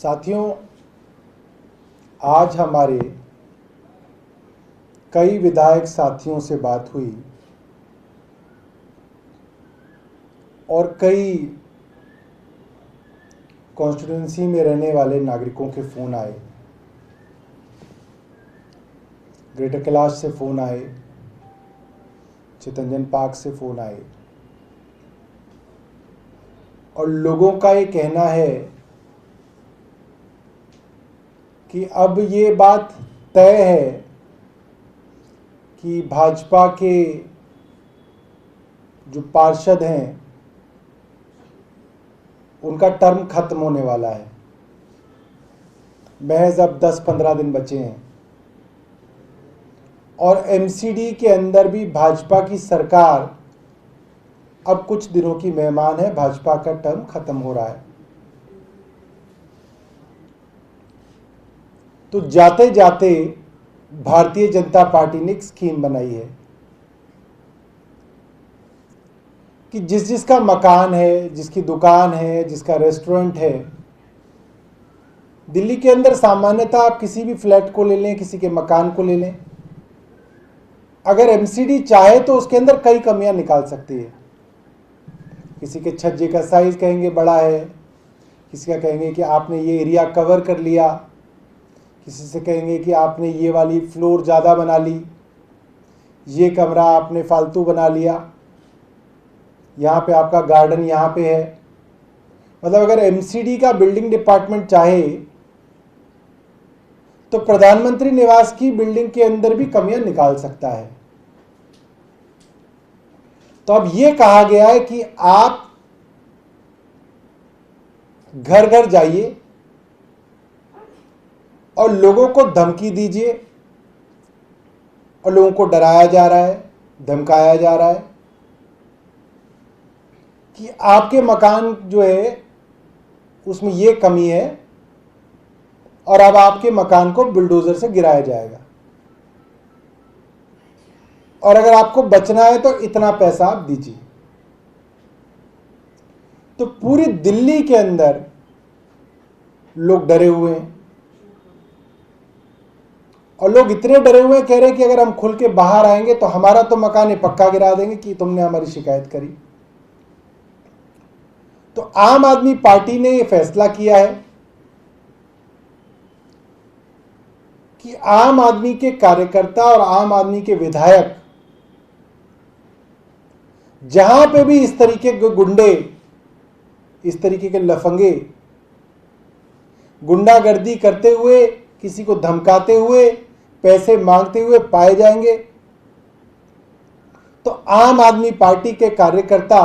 साथियों, आज हमारे कई विधायक साथियों से बात हुई और कई कॉन्स्टिट्यूंसी में रहने वाले नागरिकों के फ़ोन आए। ग्रेटर कैलाश से फ़ोन आए, चितरंजन पार्क से फ़ोन आए और लोगों का ये कहना है कि अब ये बात तय है कि भाजपा के जो पार्षद हैं उनका टर्म खत्म होने वाला है। महज अब 10-15 दिन बचे हैं और एमसीडी के अंदर भी भाजपा की सरकार अब कुछ दिनों की मेहमान है। भाजपा का टर्म खत्म हो रहा है। तो जाते जाते भारतीय जनता पार्टी ने एक स्कीम बनाई है कि जिसका मकान है, जिसकी दुकान है, जिसका रेस्टोरेंट है, दिल्ली के अंदर सामान्यतः आप किसी भी फ्लैट को ले लें, किसी के मकान को ले लें, अगर एमसीडी चाहे तो उसके अंदर कई कमियां निकाल सकती है। किसी के छज्जे का साइज कहेंगे बड़ा है, किसी का कहेंगे कि आपने ये एरिया कवर कर लिया, किसी से कहेंगे कि आपने ये वाली फ्लोर ज़्यादा बना ली, ये कमरा आपने फालतू बना लिया, यहाँ पे आपका गार्डन यहाँ पे है। मतलब अगर एमसीडी का बिल्डिंग डिपार्टमेंट चाहे तो प्रधानमंत्री निवास की बिल्डिंग के अंदर भी कमियां निकाल सकता है। तो अब ये कहा गया है कि आप घर घर जाइए और लोगों को धमकी दीजिए, और लोगों को डराया जा रहा है, धमकाया जा रहा है कि आपके मकान जो है उसमें ये कमी है और अब आपके मकान को बुलडोजर से गिराया जाएगा, और अगर आपको बचना है तो इतना पैसा आप दीजिए। तो पूरी दिल्ली के अंदर लोग डरे हुए हैं और लोग इतने डरे हुए हैं, कह रहे हैं कि अगर हम खुल के बाहर आएंगे तो हमारा तो मकान ही पक्का गिरा देंगे कि तुमने हमारी शिकायत करी। तो आम आदमी पार्टी ने यह फैसला किया है कि आम आदमी के कार्यकर्ता और आम आदमी के विधायक जहां पे भी इस तरीके के गुंडे, इस तरीके के लफंगे गुंडागर्दी करते हुए, किसी को धमकाते हुए, पैसे मांगते हुए पाए जाएंगे, तो आम आदमी पार्टी के कार्यकर्ता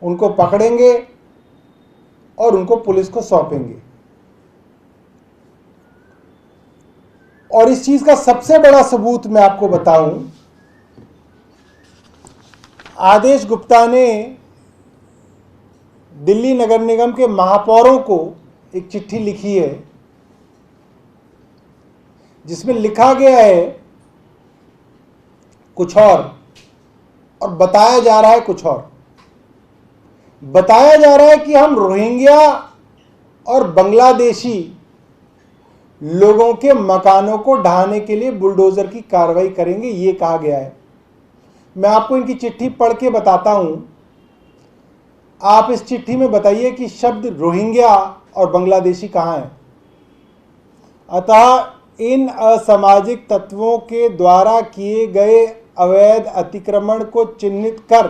उनको पकड़ेंगे और उनको पुलिस को सौंपेंगे। और इस चीज का सबसे बड़ा सबूत मैं आपको बताऊं, आदेश गुप्ता ने दिल्ली नगर निगम के महापौरों को एक चिट्ठी लिखी है जिसमें लिखा गया है कुछ और बताया जा रहा है कुछ और। बताया जा रहा है कि हम रोहिंग्या और बांग्लादेशी लोगों के मकानों को ढहाने के लिए बुलडोजर की कार्रवाई करेंगे, ये कहा गया है। मैं आपको इनकी चिट्ठी पढ़ के बताता हूं। आप इस चिट्ठी में बताइए कि शब्द रोहिंग्या और बांग्लादेशी कहां है। अतः इन असामाजिक तत्वों के द्वारा किए गए अवैध अतिक्रमण को चिन्हित कर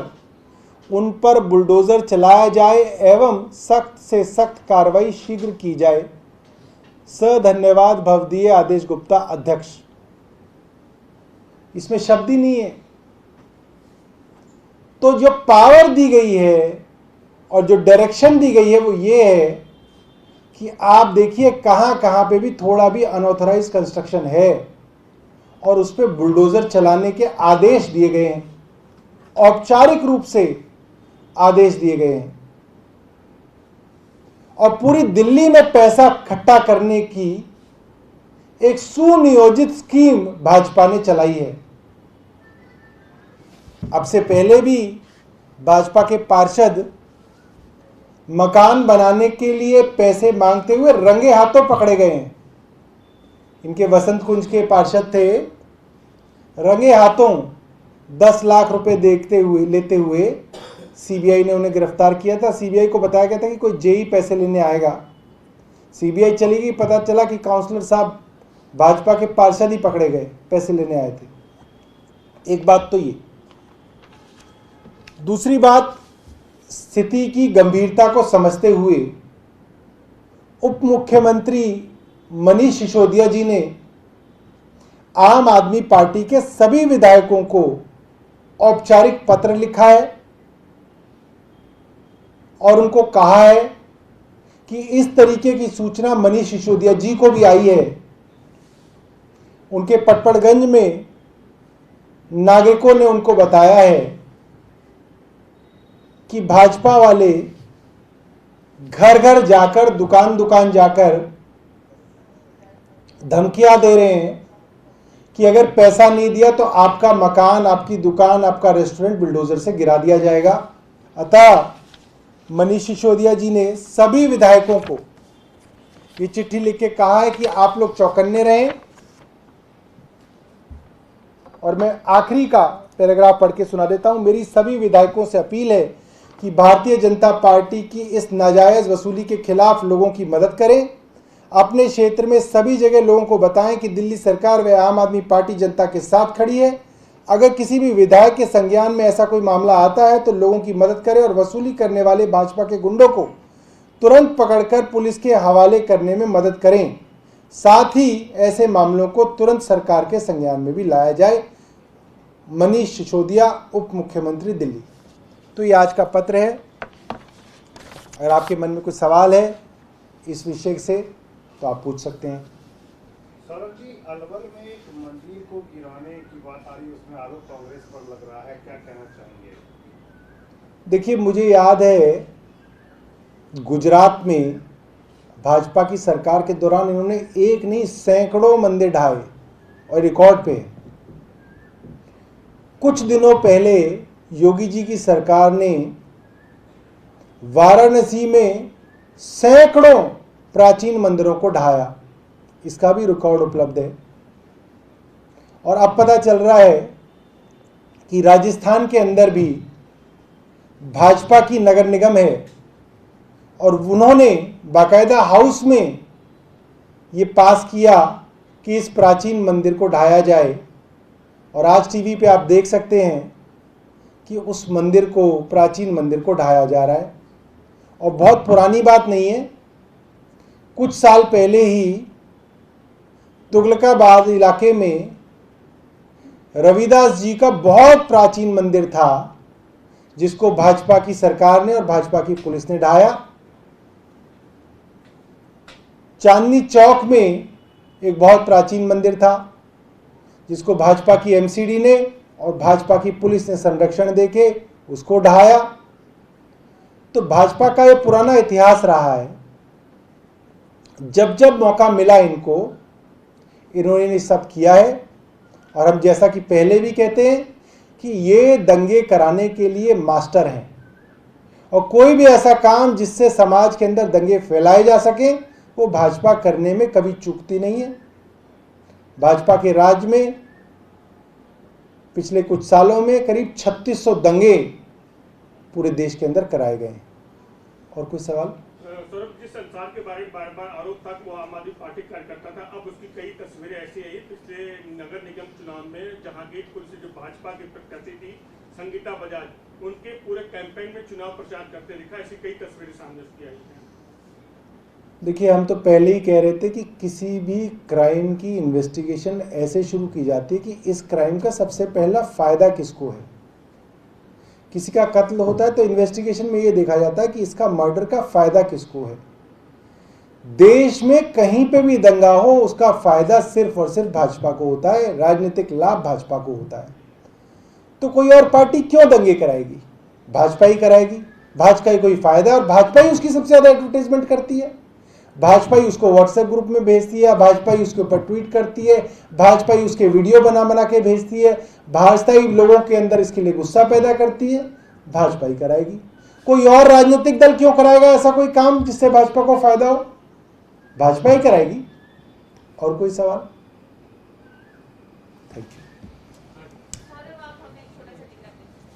उन पर बुलडोजर चलाया जाए एवं सख्त से सख्त कार्रवाई शीघ्र की जाए। धन्यवाद भवदीय आदेश गुप्ता अध्यक्ष। इसमें शब्द ही नहीं है। तो जो पावर दी गई है और जो डायरेक्शन दी गई है वो ये है कि आप देखिए कहां कहां पे भी थोड़ा भी अनऑथराइज कंस्ट्रक्शन है और उस पर बुलडोजर चलाने के आदेश दिए गए हैं, औपचारिक रूप से आदेश दिए गए हैं। और पूरी दिल्ली में पैसा इकट्ठा करने की एक सुनियोजित स्कीम भाजपा ने चलाई है। अब से पहले भी भाजपा के पार्षद मकान बनाने के लिए पैसे मांगते हुए रंगे हाथों पकड़े गए हैं। इनके वसंत कुंज के पार्षद थे, रंगे हाथों 10 लाख रुपए लेते हुए सीबीआई ने उन्हें गिरफ्तार किया था। सीबीआई को बताया गया था कि कोई जेई पैसे लेने आएगा। सीबीआई चली गई, पता चला कि काउंसलर साहब भाजपा के पार्षद ही पकड़े गए, पैसे लेने आए थे। एक बात तो ये। दूसरी बात, स्थिति की गंभीरता को समझते हुए उप मुख्यमंत्री मनीष सिसोदिया जी ने आम आदमी पार्टी के सभी विधायकों को औपचारिक पत्र लिखा है और उनको कहा है कि इस तरीके की सूचना मनीष सिसोदिया जी को भी आई है। उनके पटपड़गंज में नागरिकों ने उनको बताया है कि भाजपा वाले घर घर जाकर, दुकान दुकान जाकर धमकियां दे रहे हैं कि अगर पैसा नहीं दिया तो आपका मकान, आपकी दुकान, आपका रेस्टोरेंट बुलडोजर से गिरा दिया जाएगा। अतः मनीष सिसोदिया जी ने सभी विधायकों को ये चिट्ठी लिख के कहा है कि आप लोग चौकन्ने रहें। और मैं आखिरी का पैराग्राफ पढ़ के सुना देता हूं। मेरी सभी विधायकों से अपील है कि भारतीय जनता पार्टी की इस नाजायज वसूली के खिलाफ लोगों की मदद करें। अपने क्षेत्र में सभी जगह लोगों को बताएं कि दिल्ली सरकार व आम आदमी पार्टी जनता के साथ खड़ी है। अगर किसी भी विधायक के संज्ञान में ऐसा कोई मामला आता है तो लोगों की मदद करें और वसूली करने वाले भाजपा के गुंडों को तुरंत पकड़कर पुलिस के हवाले करने में मदद करें। साथ ही ऐसे मामलों को तुरंत सरकार के संज्ञान में भी लाया जाए। मनीष सिसोदिया, उप मुख्यमंत्री, दिल्ली। तो ये आज का पत्र है। अगर आपके मन में कुछ सवाल है इस विषय से तो आप पूछ सकते हैं। सौरभ जी, अलवर में एक मंदिर को गिराने की बात आ रही है, उसमें आरोप कांग्रेस पर लग रहा है, क्या कहना चाहेंगे? देखिए, मुझे याद है गुजरात में भाजपा की सरकार के दौरान इन्होंने एक नहीं सैकड़ों मंदिर ढाए और रिकॉर्ड पे। कुछ दिनों पहले योगी जी की सरकार ने वाराणसी में सैकड़ों प्राचीन मंदिरों को ढाया, इसका भी रिकॉर्ड उपलब्ध है। और अब पता चल रहा है कि राजस्थान के अंदर भी भाजपा की नगर निगम है और उन्होंने बाकायदा हाउस में ये पास किया कि इस प्राचीन मंदिर को ढाया जाए। और आज टीवी पे आप देख सकते हैं कि उस मंदिर को, प्राचीन मंदिर को ढाया जा रहा है। और बहुत पुरानी बात नहीं है, कुछ साल पहले ही तुगलकाबाद इलाके में रविदास जी का बहुत प्राचीन मंदिर था जिसको भाजपा की सरकार ने और भाजपा की पुलिस ने ढाया। चांदनी चौक में एक बहुत प्राचीन मंदिर था जिसको भाजपा की एमसीडी ने और भाजपा की पुलिस ने संरक्षण देके उसको ढाया। तो भाजपा का ये पुराना इतिहास रहा है, जब जब मौका मिला इनको, इन्होंने सब किया है। और हम जैसा कि पहले भी कहते हैं कि ये दंगे कराने के लिए मास्टर हैं और कोई भी ऐसा काम जिससे समाज के अंदर दंगे फैलाए जा सके वो भाजपा करने में कभी चूकती नहीं है। भाजपा के राज में पिछले कुछ सालों में करीब 3600 दंगे पूरे देश के अंदर कराए गए हैं। और कोई सवाल? सौरभ जी, संसार के बारे में बार बार आरोप था कि वो आम आदमी पार्टी कार्यकर्ता था। अब उसकी कई तस्वीरें ऐसी आई पिछले नगर निगम चुनाव में, जहांगीरपुर से जो भाजपा की प्रत्याशी थी संगीता बजाज, उनके पूरे कैंपेन में चुनाव प्रचार करते दिखा। ऐसी कई तस्वीरें सामने आई हैं। देखिए, हम तो पहले ही कह रहे थे कि किसी भी क्राइम की इन्वेस्टिगेशन ऐसे शुरू की जाती है कि इस क्राइम का सबसे पहला फायदा किसको है। किसी का कत्ल होता है तो इन्वेस्टिगेशन में ये देखा जाता है कि इसका मर्डर का फायदा किसको है। देश में कहीं पे भी दंगा हो उसका फायदा सिर्फ और सिर्फ भाजपा को होता है, राजनीतिक लाभ भाजपा को होता है। तो कोई और पार्टी क्यों दंगे कराएगी? भाजपा ही कराएगी। भाजपा ही कोई फायदा, और भाजपा ही उसकी सबसे ज्यादा एडवर्टाइजमेंट करती है। भाजपा ही उसको व्हाट्सएप ग्रुप में भेजती है, भाजपा ही उसके ऊपर ट्वीट करती है, भाजपा ही उसके वीडियो बना बना के भेजती है, भाजपा ही लोगों के अंदर इसके लिए गुस्सा पैदा करती है। भाजपा ही कराएगी। कोई और राजनीतिक दल क्यों कराएगा ऐसा कोई काम जिससे भाजपा को फायदा हो? भाजपा ही कराएगी। और कोई सवाल? Thank you.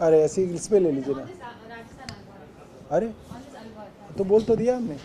अरे ऐसे इस पे ले लीजिए ना। अरे तो बोल तो दिया हमने।